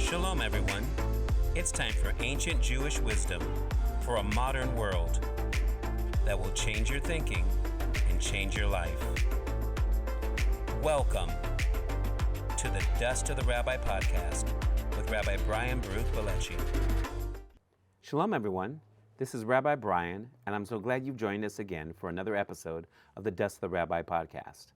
Shalom, everyone. It's time for ancient Jewish wisdom for a modern world that will change your thinking and change your life. Welcome to the Dust of the Rabbi podcast with Rabbi Baruch Bileci. Shalom, everyone. This is Rabbi Brian, and I'm so glad you've joined us again for another episode of the Dust of the Rabbi podcast.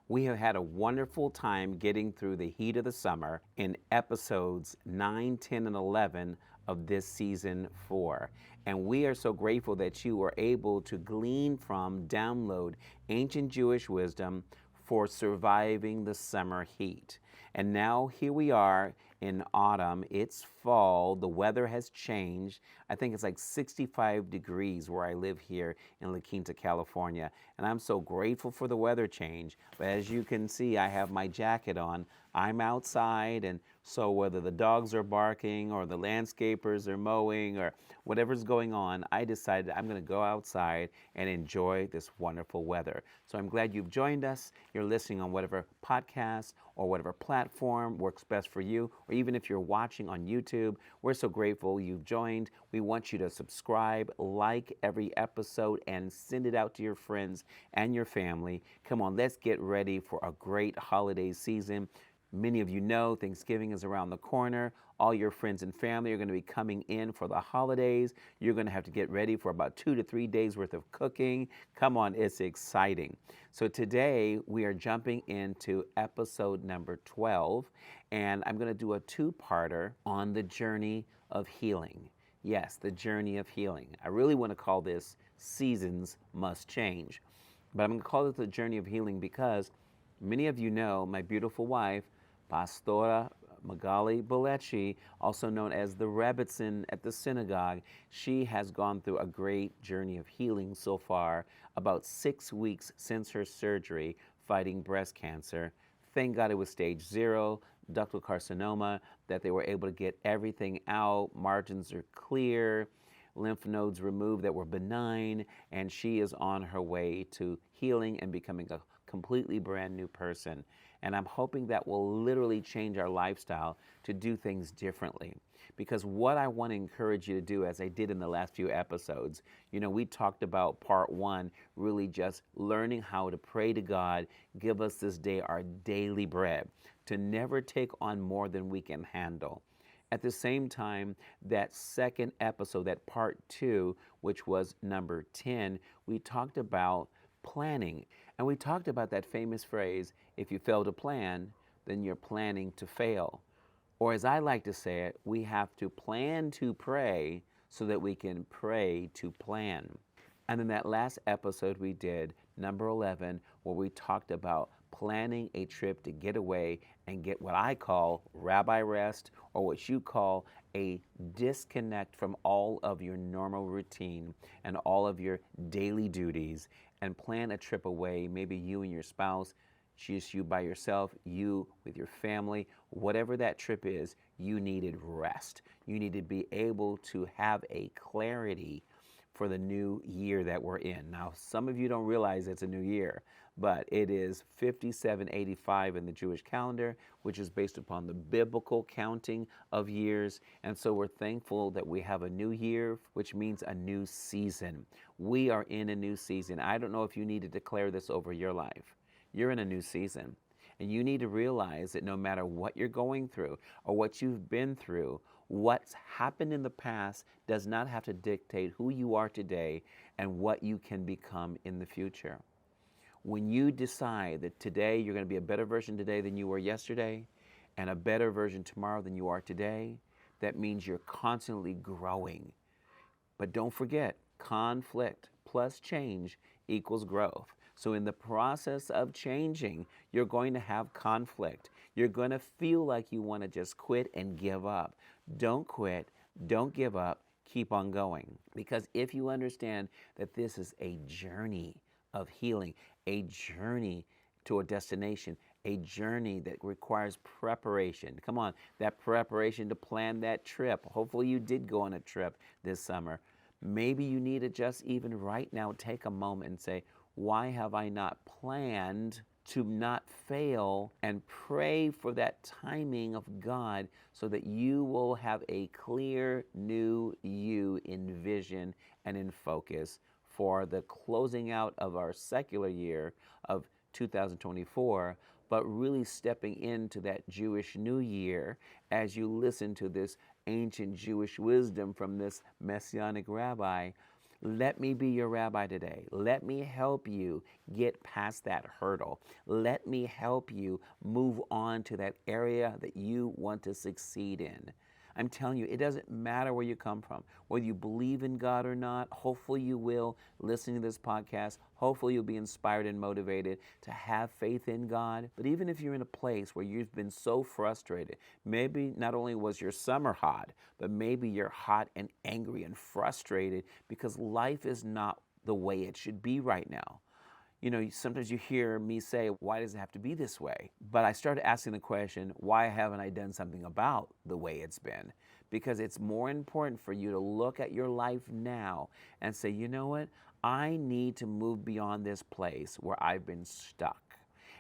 We have had a wonderful time getting through the heat of the summer in episodes 9, 10, and 11 of this season 4. And we are so grateful that you were able to glean from, download ancient Jewish wisdom for surviving the summer heat. And now here we are in autumn. It's fall. The weather has changed. I think it's like 65 degrees where I live here in La Quinta, California. And I'm so grateful for the weather change. But as you can see, I have my jacket on. I'm outside, and so whether the dogs are barking or the landscapers are mowing or whatever's going on, I decided I'm going to go outside and enjoy this wonderful weather. So I'm glad you've joined us. You're listening on whatever podcast or whatever platform works best for you, or even if you're watching on YouTube, we're so grateful you've joined. We want you to subscribe, like every episode, and send it out to your friends and your family. Come on, let's get ready for a great holiday season. Many of you know Thanksgiving is around the corner. All your friends and family are going to be coming in for the holidays. You're going to have to get ready for about 2 to 3 days worth of cooking. Come on, it's exciting. So today we are jumping into episode number 12, and I'm going to do a two-parter on the journey of healing. Yes, the journey of healing. I really want to call this Seasons Must Change. But I'm going to call it the journey of healing because many of you know my beautiful wife, Pastora Magali Bileci, also known as the Rebbitzin at the synagogue. She has gone through a great journey of healing so far, about 6 weeks since her surgery fighting breast cancer. Thank God it was stage 0, ductal carcinoma, that they were able to get everything out. Margins are clear, lymph nodes removed that were benign, and she is on her way to healing and becoming a completely brand new person. And I'm hoping that will literally change our lifestyle to do things differently. Because what I want to encourage you to do, as I did in the last few episodes, we talked about part 1, really just learning how to pray to God, give us this day our daily bread, to never take on more than we can handle. At the same time, that second episode, that part 2, which was number 10, we talked about planning. And we talked about that famous phrase, if you fail to plan, then you're planning to fail. Or as I like to say it, we have to plan to pray so that we can pray to plan. And then that last episode we did, number 11, where we talked about planning a trip to get away and get what I call rabbi rest, or what you call a disconnect from all of your normal routine and all of your daily duties, and plan a trip away, maybe you and your spouse, just you by yourself, you with your family, whatever that trip is, you needed rest. You need to be able to have a clarity for the new year that we're in. Now, some of you don't realize it's a new year, but it is 5785 in the Jewish calendar, which is based upon the biblical counting of years. And so we're thankful that we have a new year, which means a new season. We are in a new season. I don't know if you need to declare this over your life. You're in a new season. And you need to realize that no matter what you're going through or what you've been through, what's happened in the past does not have to dictate who you are today and what you can become in the future. When you decide that today you're going to be a better version today than you were yesterday and a better version tomorrow than you are today, that means you're constantly growing. But don't forget, conflict plus change equals growth. So in the process of changing, you're going to have conflict. You're going to feel like you want to just quit and give up. Don't quit. Don't give up. Keep on going. Because if you understand that this is a journey of healing, a journey to a destination, a journey that requires preparation. Come on, that preparation to plan that trip. Hopefully you did go on a trip this summer. Maybe you need to just even right now take a moment and say, why have I not planned to not fail and pray for that timing of God so that you will have a clear new you in vision and in focus for the closing out of our secular year of 2024, but really stepping into that Jewish New Year as you listen to this ancient Jewish wisdom from this Messianic rabbi. Let me be your rabbi today. Let me help you get past that hurdle. Let me help you move on to that area that you want to succeed in. I'm telling you, it doesn't matter where you come from, whether you believe in God or not. Hopefully you will, listening to this podcast. Hopefully you'll be inspired and motivated to have faith in God. But even if you're in a place where you've been so frustrated, maybe not only was your summer hot, but maybe you're hot and angry and frustrated because life is not the way it should be right now. You know, sometimes you hear me say, why does it have to be this way? But I started asking the question, why haven't I done something about the way it's been? Because it's more important for you to look at your life now and say, you know what? I need to move beyond this place where I've been stuck.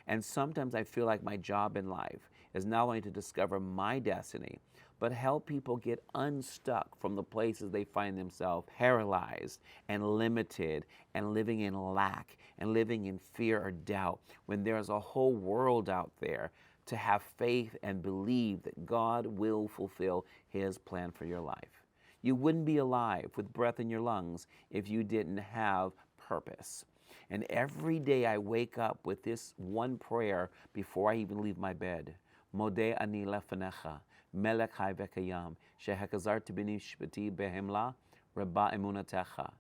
And sometimes I feel like my job in life is not only to discover my destiny, but help people get unstuck from the places they find themselves paralyzed and limited and living in lack and living in fear or doubt when there's a whole world out there to have faith and believe that God will fulfill His plan for your life. You wouldn't be alive with breath in your lungs if you didn't have purpose. And every day I wake up with this one prayer before I even leave my bed. Modeh ani lefanecha, melech hai vekayam, shehakazarti b'ni shpati behemla, rabba emunatecha.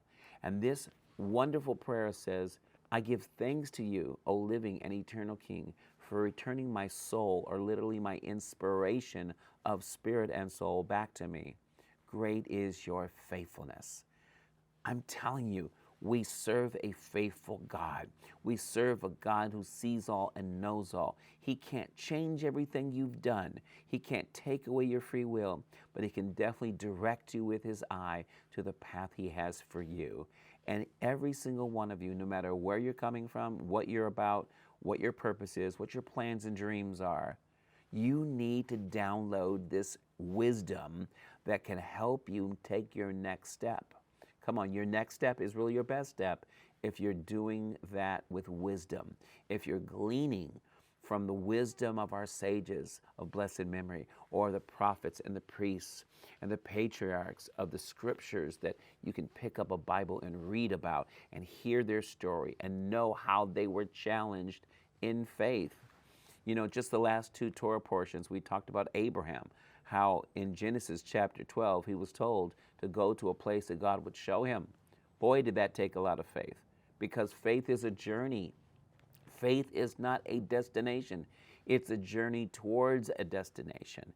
And this wonderful prayer says, I give thanks to you, O living and eternal King, for returning my soul, or literally my inspiration of spirit and soul, back to me. Great is your faithfulness. I'm telling you, we serve a faithful God. We serve a God who sees all and knows all. He can't change everything you've done. He can't take away your free will, but He can definitely direct you with His eye to the path He has for you. And every single one of you, no matter where you're coming from, what you're about, what your purpose is, what your plans and dreams are, you need to download this wisdom that can help you take your next step. Come on, your next step is really your best step if you're doing that with wisdom, if you're gleaning from the wisdom of our sages of blessed memory, or the prophets and the priests and the patriarchs of the scriptures that you can pick up a Bible and read about and hear their story and know how they were challenged in faith. You know, just the last two Torah portions, we talked about Abraham, how in Genesis chapter 12, he was told to go to a place that God would show him. Boy, did that take a lot of faith, because faith is a journey. Faith is not a destination. It's a journey towards a destination.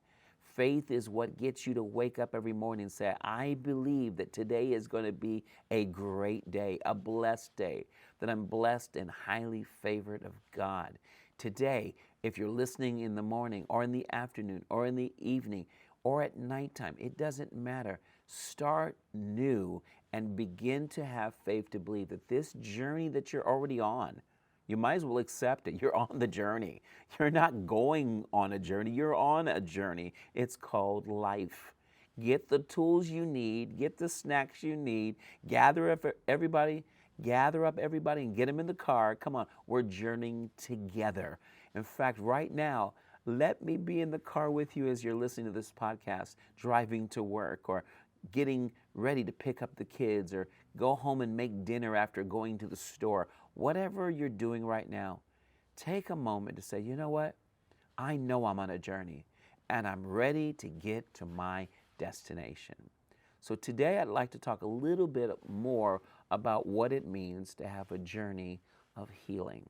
Faith is what gets you to wake up every morning and say, I believe that today is going to be a great day, a blessed day, that I'm blessed and highly favored of God. Today, if you're listening in the morning or in the afternoon or in the evening or at nighttime, it doesn't matter. Start new and begin to have faith to believe that this journey that you're already on, you might as well accept it. You're on the journey. You're not going on a journey. You're on a journey. It's called life. Get the tools you need. Get the snacks you need. Gather up everybody and get them in the car. Come on, we're journeying together. In fact, right now, let me be in the car with you as you're listening to this podcast, driving to work or getting ready to pick up the kids or go home and make dinner after going to the store. Whatever you're doing right now, take a moment to say, you know what? I know I'm on a journey and I'm ready to get to my destination. So today I'd like to talk a little bit more about what it means to have a journey of healing.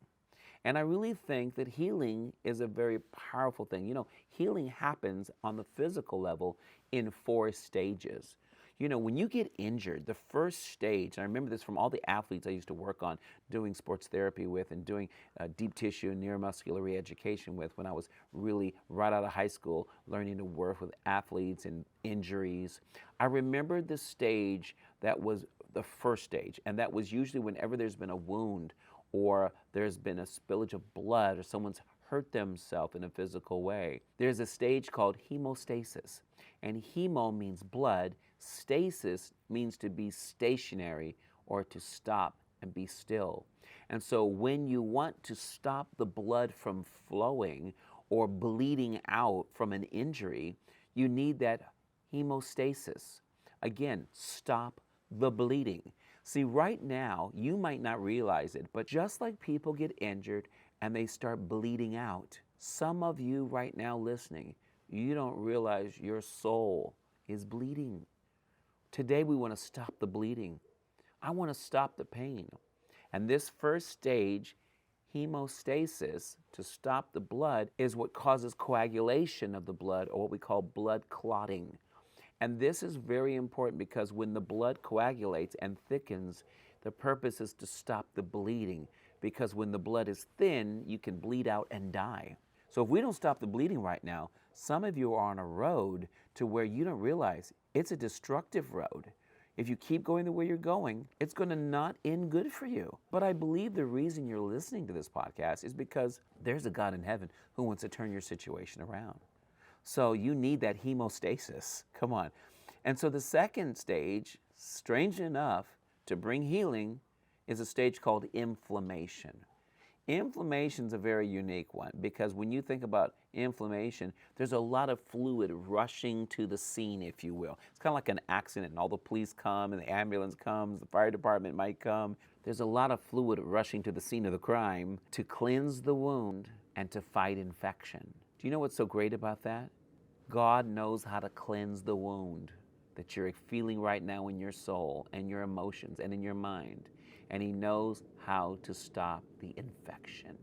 And I really think that healing is a very powerful thing. You know, healing happens on the physical level in 4 stages. You know, when you get injured, the first stage, and I remember this from all the athletes I used to work on doing sports therapy with and doing deep tissue and neuromuscular re-education with when I was really right out of high school learning to work with athletes and injuries. I remember the stage that was the first stage, and that was usually whenever there's been a wound or there's been a spillage of blood, or someone's hurt themselves in a physical way. There's a stage called hemostasis. And hemo means blood, stasis means to be stationary or to stop and be still. And so when you want to stop the blood from flowing or bleeding out from an injury, you need that hemostasis. Again, stop the bleeding. See, right now, you might not realize it, but just like people get injured and they start bleeding out, some of you right now listening, you don't realize your soul is bleeding. Today, we want to stop the bleeding. I want to stop the pain. And this first stage, hemostasis, to stop the blood, is what causes coagulation of the blood, or what we call blood clotting. And this is very important because when the blood coagulates and thickens, the purpose is to stop the bleeding. Because when the blood is thin, you can bleed out and die. So if we don't stop the bleeding right now, some of you are on a road to where you don't realize it's a destructive road. If you keep going the way you're going, it's going to not end good for you. But I believe the reason you're listening to this podcast is because there's a God in heaven who wants to turn your situation around. So you need that hemostasis. Come on. And so the second stage, strange enough, to bring healing is a stage called inflammation. Inflammation is a very unique one because when you think about inflammation, there's a lot of fluid rushing to the scene, if you will. It's kind of like an accident, and all the police come, and the ambulance comes, the fire department might come. There's a lot of fluid rushing to the scene of the crime to cleanse the wound and to fight infection. Do you know what's so great about that? God knows how to cleanse the wound that you're feeling right now in your soul and your emotions and in your mind. And He knows how to stop the infection.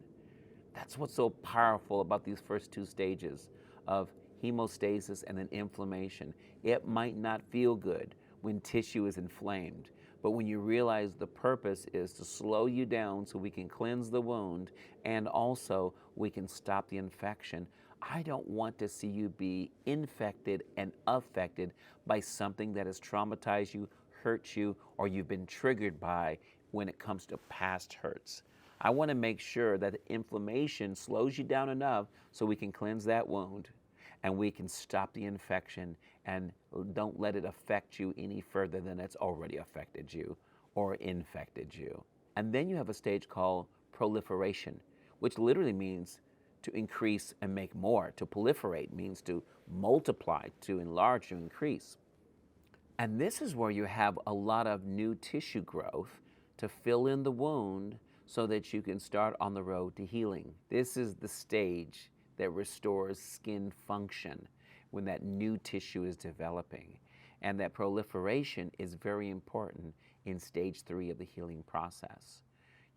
That's what's so powerful about these first two stages of hemostasis and then inflammation. It might not feel good when tissue is inflamed, but when you realize the purpose is to slow you down so we can cleanse the wound and also we can stop the infection. I don't want to see you be infected and affected by something that has traumatized you, hurt you, or you've been triggered by when it comes to past hurts. I want to make sure that the inflammation slows you down enough so we can cleanse that wound and we can stop the infection and don't let it affect you any further than it's already affected you or infected you. And then you have a stage called proliferation, which literally means to increase and make more. To proliferate means to multiply, to enlarge, to increase. And this is where you have a lot of new tissue growth to fill in the wound so that you can start on the road to healing. This is the stage that restores skin function when that new tissue is developing. And that proliferation is very important in stage 3 of the healing process.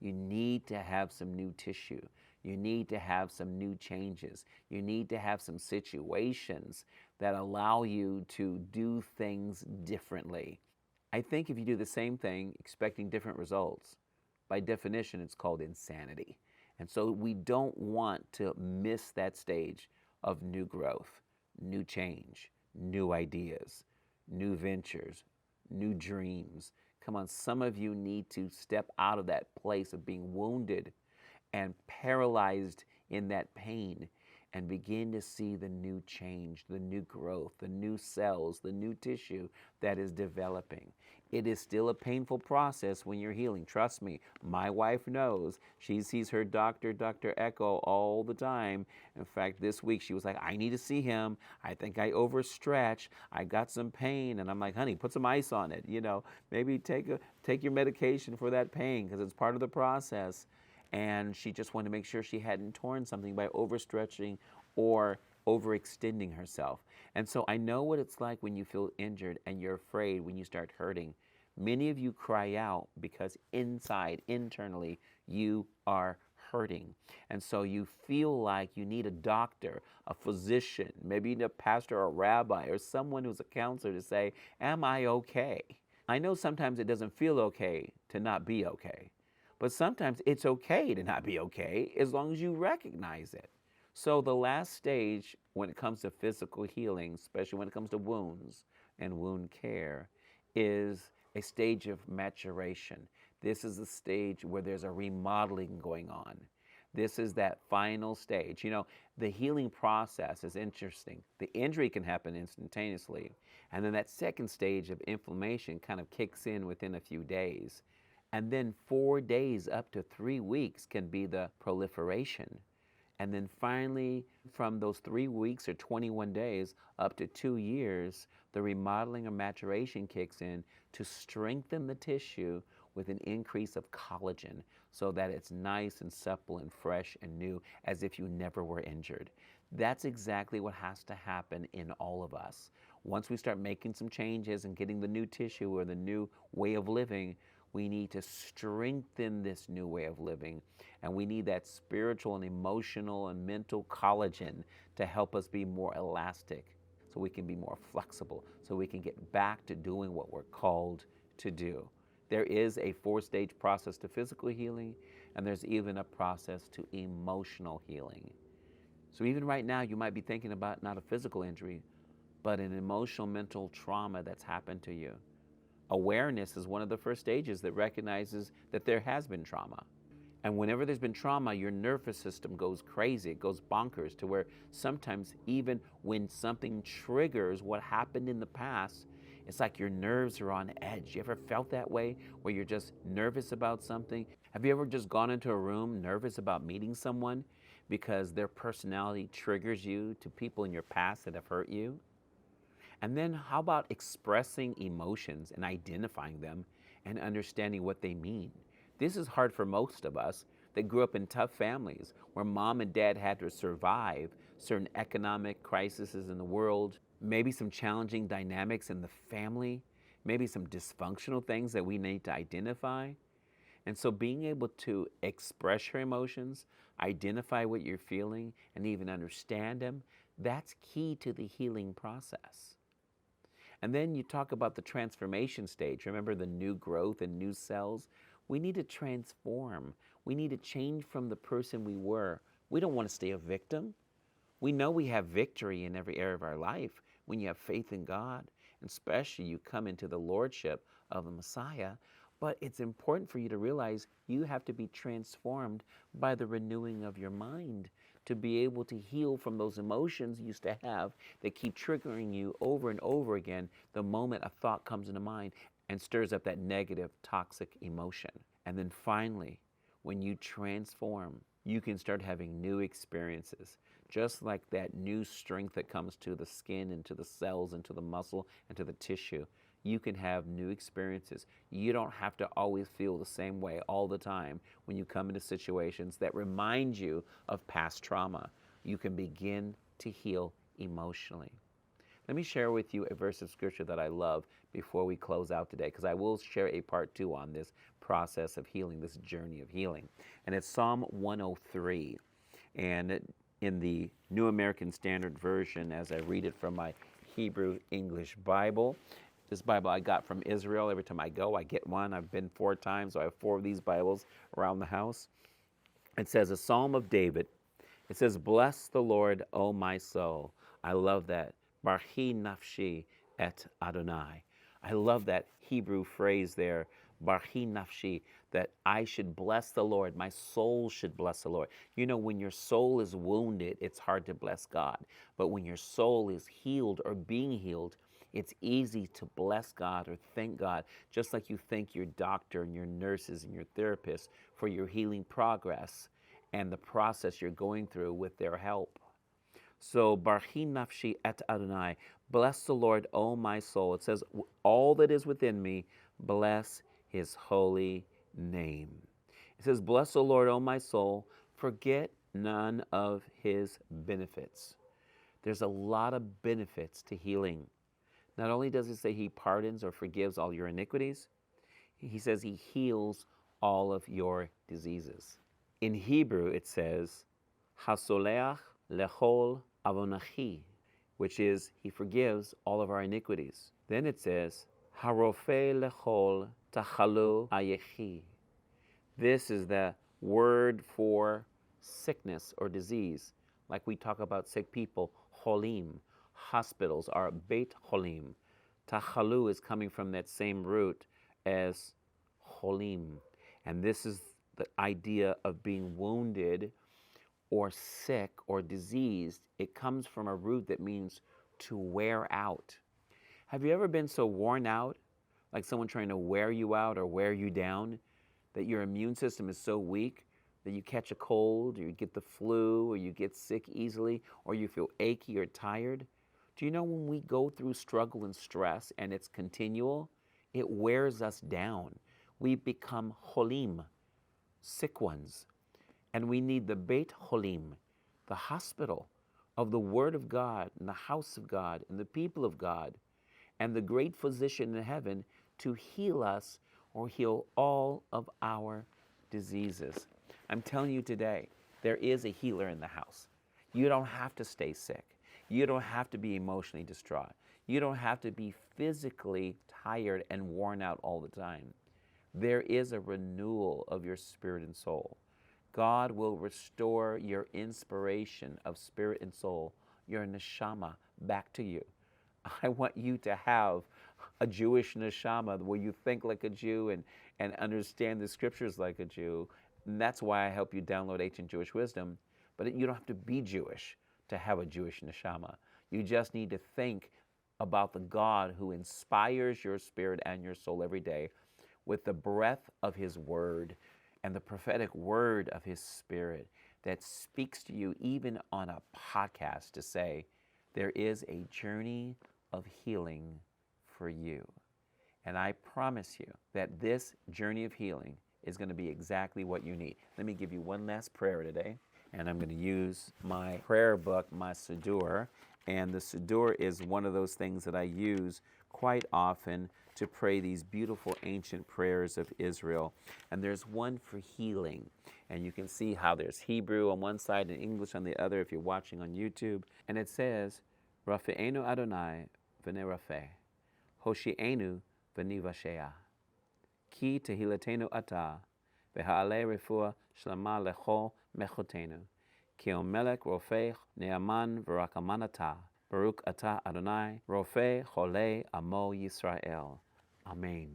You need to have some new tissue. You need to have some new changes. You need to have some situations that allow you to do things differently. I think if you do the same thing expecting different results, by definition, it's called insanity. And so we don't want to miss that stage of new growth, new change, new ideas, new ventures, new dreams. Come on, some of you need to step out of that place of being wounded and paralyzed in that pain and begin to see the new change, the new growth, the new cells, the new tissue that is developing. It is still a painful process when you're healing. Trust me, my wife knows. She sees her doctor, Dr. Echo, all the time. In fact, this week she was like, I need to see him. I think I overstretched. I got some pain. And I'm like, honey, put some ice on it. You know, maybe take your medication for that pain because it's part of the process. And she just wanted to make sure she hadn't torn something by overstretching or overextending herself. And so I know what it's like when you feel injured and you're afraid when you start hurting. Many of you cry out because internally, you are hurting. And so you feel like you need a doctor, a physician, maybe you need a pastor or a rabbi or someone who's a counselor to say, am I okay? I know sometimes it doesn't feel okay to not be okay. But sometimes it's okay to not be okay as long as you recognize it. So the last stage when it comes to physical healing, especially when it comes to wounds and wound care, is a stage of maturation. This is the stage where there's a remodeling going on. This is that final stage. You know, the healing process is interesting. The injury can happen instantaneously, and then that second stage of inflammation kind of kicks in within a few days. And then 4 days up to 3 weeks can be the proliferation. And then finally, from those 3 weeks or 21 days up to 2 years, the remodeling or maturation kicks in to strengthen the tissue with an increase of collagen so that it's nice and supple and fresh and new as if you never were injured. That's exactly what has to happen in all of us. Once we start making some changes and getting the new tissue or the new way of living, we need to strengthen this new way of living. And we need that spiritual and emotional and mental collagen to help us be more elastic, so we can be more flexible, so we can get back to doing what we're called to do. There is a 4-stage process to physical healing, and there's even a process to emotional healing. So even right now, you might be thinking about not a physical injury, but an emotional, mental trauma that's happened to you. Awareness is one of the first stages that recognizes that there has been trauma. And whenever there's been trauma, your nervous system goes crazy. It goes bonkers to where sometimes even when something triggers what happened in the past, it's like your nerves are on edge. You ever felt that way where you're just nervous about something? Have you ever just gone into a room nervous about meeting someone because their personality triggers you to people in your past that have hurt you? And then how about expressing emotions and identifying them and understanding what they mean? This is hard for most of us that grew up in tough families where mom and dad had to survive certain economic crises in the world, maybe some challenging dynamics in the family, maybe some dysfunctional things that we need to identify. And so being able to express your emotions, identify what you're feeling, and even understand them, that's key to the healing process. And then you talk about the transformation stage. Remember the new growth and new cells? We need to transform. We need to change from the person we were. We don't want to stay a victim. We know we have victory in every area of our life when you have faith in God, and especially you come into the lordship of the Messiah. But it's important for you to realize you have to be transformed by the renewing of your mind to be able to heal from those emotions you used to have that keep triggering you over and over again the moment a thought comes into mind and stirs up that negative, toxic emotion. And then finally, when you transform, you can start having new experiences. Just like that new strength that comes to the skin and to the cells and to the muscle and to the tissue, you can have new experiences. You don't have to always feel the same way all the time when you come into situations that remind you of past trauma. You can begin to heal emotionally. Let me share with you a verse of scripture that I love before we close out today, because I will share a part 2 on this process of healing, this journey of healing. And it's Psalm 103. And in the New American Standard Version, as I read it from my Hebrew English Bible, this Bible I got from Israel. Every time I go, I get one. I've been 4 times, so I have 4 of these Bibles around the house. It says, a Psalm of David. It says, bless the Lord, O my soul. I love that. Barchi nafshi et Adonai. I love that Hebrew phrase there, Barchi nafshi, that I should bless the Lord. My soul should bless the Lord. You know, when your soul is wounded, it's hard to bless God. But when your soul is healed or being healed, it's easy to bless God or thank God, just like you thank your doctor and your nurses and your therapists for your healing progress and the process you're going through with their help. So, Barchi nafshi et Adonai, bless the Lord, O my soul. It says, all that is within me, bless his holy name. It says, bless the Lord, O my soul, forget none of his benefits. There's a lot of benefits to healing. Not only does it say he pardons or forgives all your iniquities, he says he heals all of your diseases. In Hebrew, it says, hasoleach lechol avonachi, which is he forgives all of our iniquities. Then it says, harofe lechol tachalu ayechi. This is the word for sickness or disease. Like we talk about sick people, cholim. Hospitals are beit cholim. Tachalu is coming from that same root as cholim. And this is the idea of being wounded or sick or diseased. It comes from a root that means to wear out. Have you ever been so worn out, like someone trying to wear you out or wear you down, that your immune system is so weak that you catch a cold, or you get the flu, or you get sick easily, or you feel achy or tired? Do you know when we go through struggle and stress and it's continual, it wears us down. We become cholim, sick ones. And we need the Beit Cholim, the hospital of the Word of God and the house of God and the people of God and the great physician in heaven to heal us or heal all of our diseases. I'm telling you today, there is a healer in the house. You don't have to stay sick. You don't have to be emotionally distraught. You don't have to be physically tired and worn out all the time. There is a renewal of your spirit and soul. God will restore your inspiration of spirit and soul, your neshama, back to you. I want you to have a Jewish neshama where you think like a Jew and understand the scriptures like a Jew. And that's why I help you download Ancient Jewish Wisdom. But you don't have to be Jewish to have a Jewish neshama. You just need to think about the God who inspires your spirit and your soul every day with the breath of His Word and the prophetic word of His Spirit that speaks to you even on a podcast to say, there is a journey of healing for you. And I promise you that this journey of healing is going to be exactly what you need. Let me give you one last prayer today. And I'm going to use my prayer book, my Siddur. And the Siddur is one of those things that I use quite often to pray these beautiful ancient prayers of Israel. And there's one for healing. And you can see how there's Hebrew on one side and English on the other if you're watching on YouTube. And it says, Rafe'enu Adonai v'ne Rafeh, Hoshi'enu v'ni Vashea, Ki tehilatenu ata, v'ha'ale refuah shlama lecho mechotenu, Ki omelech rofeh ne'aman v'rakamanata, Baruch ata Adonai, rofeh cholei amo Yisrael. Amen.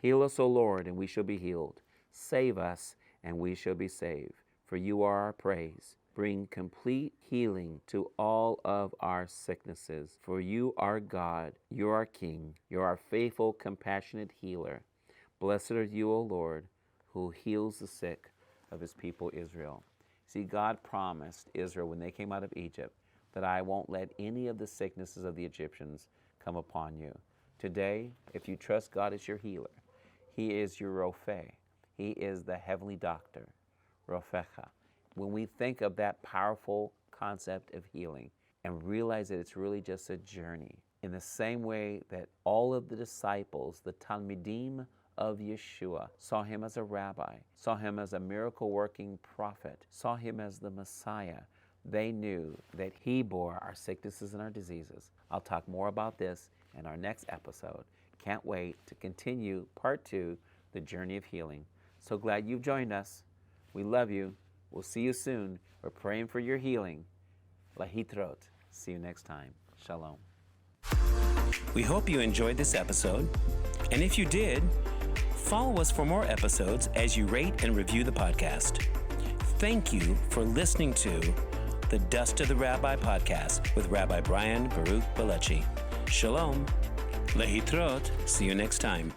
Heal us, O Lord, and we shall be healed. Save us, and we shall be saved. For you are our praise. Bring complete healing to all of our sicknesses. For you are God, you are King, you are our faithful, compassionate healer. Blessed are you, O Lord, who heals the sick of His people Israel. See, God promised Israel when they came out of Egypt that I won't let any of the sicknesses of the Egyptians come upon you. Today, if you trust God as your healer, He is your Rofeh. He is the heavenly doctor, Rofecha. When we think of that powerful concept of healing and realize that it's really just a journey, in the same way that all of the disciples, the Talmidim of Yeshua, saw Him as a rabbi, saw Him as a miracle-working prophet, saw Him as the Messiah, they knew that He bore our sicknesses and our diseases. I'll talk more about this in our next episode. Can't wait to continue part 2, the journey of healing. So glad you've joined us. We love you. We'll see you soon. We're praying for your healing. Lahitrot. See you next time. Shalom. We hope you enjoyed this episode. And if you did, follow us for more episodes as you rate and review the podcast. Thank you for listening to the Dust of the Rabbi podcast with Rabbi Brian Baruch Bileci. Shalom. Lehitrot. See you next time.